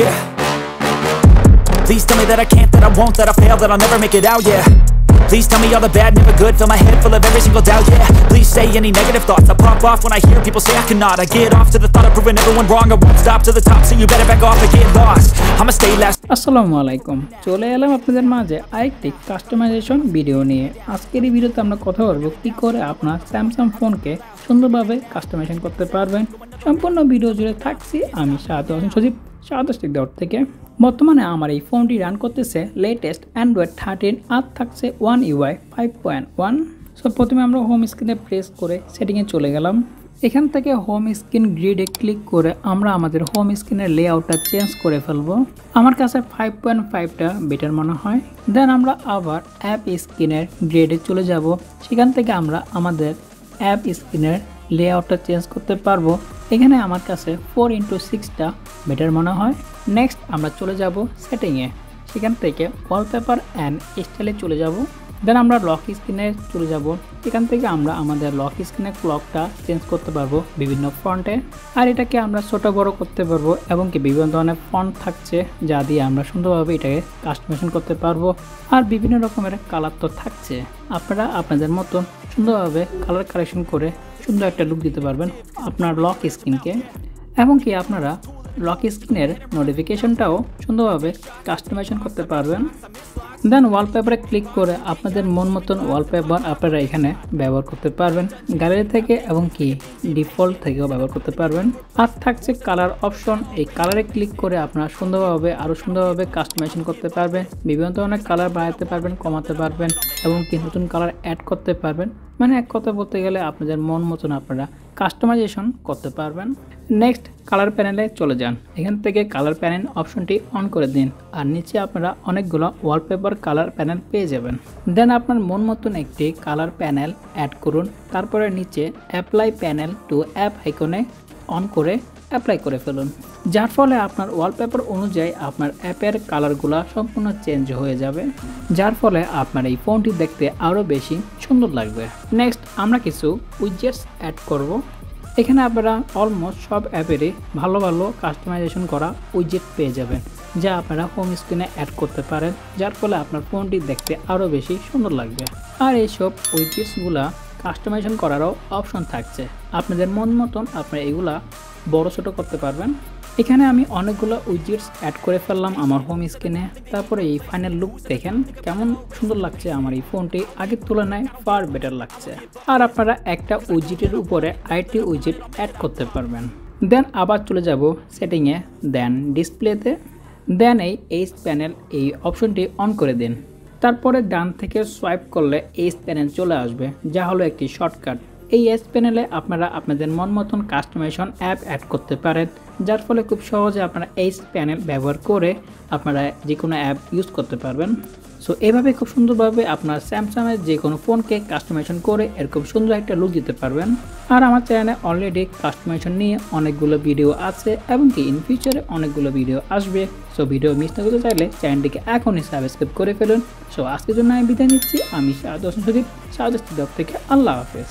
yeah. Please tell me that I can't, that I won't, that I fail, that I'll never make it out, yeah. Please tell me all the bad, never good, fill my head full of every single doubt, yeah. Please say any negative thoughts, I pop off when I hear people say I cannot. I get off to the thought of proving everyone wrong, I won't stop to the top, so you better back off and get lost. I'ma stay last. আসসালামু আলাইকুম, চলে এলাম আপনাদের মাঝে আরেকটি customisation video নিয়ে। আজকের এই ভিডিওতে আমরা কথা বলবো কি করে আপনার স্যামসাং ফোনকে সুন্দরভাবে কাস্টমাইজেশন করতে পারবেন। সম্পূর্ণ ভিডিও জুড়ে থাকছি আমি শাহাদাত হোসেন সজীব, শাহাদাত দায়উট থেকে। বর্তমানে আমার এই ফোনটি রান করতেছে লেটেস্ট অ্যান্ড্রয়েড 13 আর থাকছে One UI 5.1। সো প্রথমে আমরা হোম স্ক্রিনে প্রেস করে সেটিংয়ে চলে গেলাম। এখান থেকে হোম স্ক্রিন গ্রিডে ক্লিক করে আমরা আমাদের হোম স্ক্রিনের লেআউটটা চেঞ্জ করে ফেলবো। আমার কাছে 5.5টা বেটার মনে হয়। দেন আমরা আবার অ্যাপ স্ক্রিনের গ্রিডে চলে যাব। সেখান থেকে আমরা আমাদের অ্যাপ স্ক্রিনের লেআউটটা চেঞ্জ করতে পারবো। এখানে আমার কাছে 4x6টা বেটার মনে হয়। নেক্সট আমরা চলে যাব সেটিংয়ে। সেখান থেকে ওয়ালপেপার অ্যান্ড স্টাইলে চলে যাব। দেন আমরা লক স্ক্রিনে চলে যাব। এখান থেকে আমরা আমাদের লক স্ক্রিনের ক্লকটা চেঞ্জ করতে পারবো বিভিন্ন ফন্টে। আর এটাকে আমরা ছোট বড় করতে পারবো এবং কি বিভিন্ন ধরনের ফন্ট থাকছে যা দিয়ে আমরা সুন্দরভাবে এটাকে কাস্টমাইজেশন করতে পারবো। আর বিভিন্ন রকমের কালার তো থাকছে, আপনারা আপনাদের মতন সুন্দরভাবে কালার কালেকশন করে সুন্দর একটা লুক দিতে পারবেন আপনার লক স্ক্রিনকে। এবং কি আপনারা লক স্ক্রিনের নোটিফিকেশনটাও সুন্দরভাবে কাস্টমাইজেশন করতে পারবেন। দেন ওয়ালপেপারে ক্লিক করে আপনাদের মন মতন ওয়ালপেপার আপনারা এখানে ব্যবহার করতে পারবেন গ্যালারি থেকে এবং কি ডিফল্ট থেকেও ব্যবহার করতে পারবেন। আর থাকছে কালার অপশন, এই কালারে ক্লিক করে আপনারা সুন্দরভাবে আরও সুন্দরভাবে কাস্টমাইজেশন করতে পারবেন। বিভিন্ন ধরনের কালার বাড়াতে পারবেন, কমাতে পারবেন এবং কি নতুন কালার অ্যাড করতে পারবেন। মানে এক কথা বলতে গেলে আপনাদের মন মতন আপনারা কাস্টমাইজেশন করতে পারবেন। নেক্সট কালার প্যানেলে চলে যান। এখান থেকে কালার প্যানেল অপশনটি অন করে দিন আর নিচে আপনারা অনেকগুলো ওয়ালপেপার কালার প্যানেল পেয়ে যাবেন। দেন আপনার মন মতন একটি কালার প্যানেল অ্যাড করুন। তারপরে নিচে অ্যাপ্লাই প্যানেল টু অ্যাপ আইকনে অন করে অ্যাপ্লাই করে ফেলুন, যার ফলে আপনার ওয়ালপেপার অনুযায়ী আপনার অ্যাপের কালারগুলো সম্পূর্ণ চেঞ্জ হয়ে যাবে, যার ফলে আপনার এই ফোনটি দেখতে আরও বেশি সুন্দর লাগবে। নেক্সট আমরা কিছু উইজেটস অ্যাড করব। এখানে আপনারা অলমোস্ট সব অ্যাপেরই ভালো ভালো কাস্টমাইজেশন করা উইজেট পেয়ে যাবেন যা আপনারা হোম স্ক্রিনে অ্যাড করতে পারেন, যার ফলে আপনার ফোনটি দেখতে আরও বেশি সুন্দর লাগবে। আর এইসব উইজেটসগুলা কাস্টমাইজেশন করারও অপশন থাকছে, আপনাদের মন মতন আপনারা এগুলা বড় ছোট করতে পারবেন। এখানে আমি অনেকগুলো উইজেটস অ্যাড করে ফেললাম আমার হোম স্ক্রিনে। তারপরে এই ফাইনাল লুক দেখেন কেমন সুন্দর লাগছে। আমার এই ফোনটি আগের তুলনায় ফার বেটার লাগছে। আর আপনারা একটা উইজেটের উপরে আরেকটি উইজেট অ্যাড করতে পারবেন। দেন আবার চলে যাব সেটিংয়ে, দেন ডিসপ্লেতে। দেন এই এইচ প্যানেল এই অপশনটি অন করে দিন। তারপরে ডান থেকে সোয়াইপ করলে এইচ প্যানেল চলে আসবে, যা হলো একটি শর্টকাট। এই এস প্যানেলে আপনারা আপনাদের মন মতন কাস্টমাইজেশন অ্যাপ অ্যাড করতে পারেন, যার ফলে খুব সহজে আপনারা এই প্যানেল ব্যবহার করে আপনারা যে কোনো অ্যাপ ইউজ করতে পারবেন। সো এভাবে খুব সুন্দরভাবে আপনার স্যামসাংয়ের যে কোনো ফোনকে কাস্টমাইজেশন করে এরকম সুন্দর একটা লুক দিতে পারবেন। আর আমার চ্যানেলে অলরেডি কাস্টমাইজেশন নিয়ে অনেকগুলো ভিডিও আছে এবং কি ইন ফিউচারে অনেকগুলো ভিডিও আসবে। সো ভিডিও মিস না করতে চাইলে চ্যানেলটিকে এখনই সাবস্ক্রাইব করে ফেলুন। সো আজকের জন্য আমি বিদায় নিচ্ছি। আমি শাহাদাত হোসেন সজীব, শাহাদাত দায়উট থেকে। আল্লাহ হাফেজ।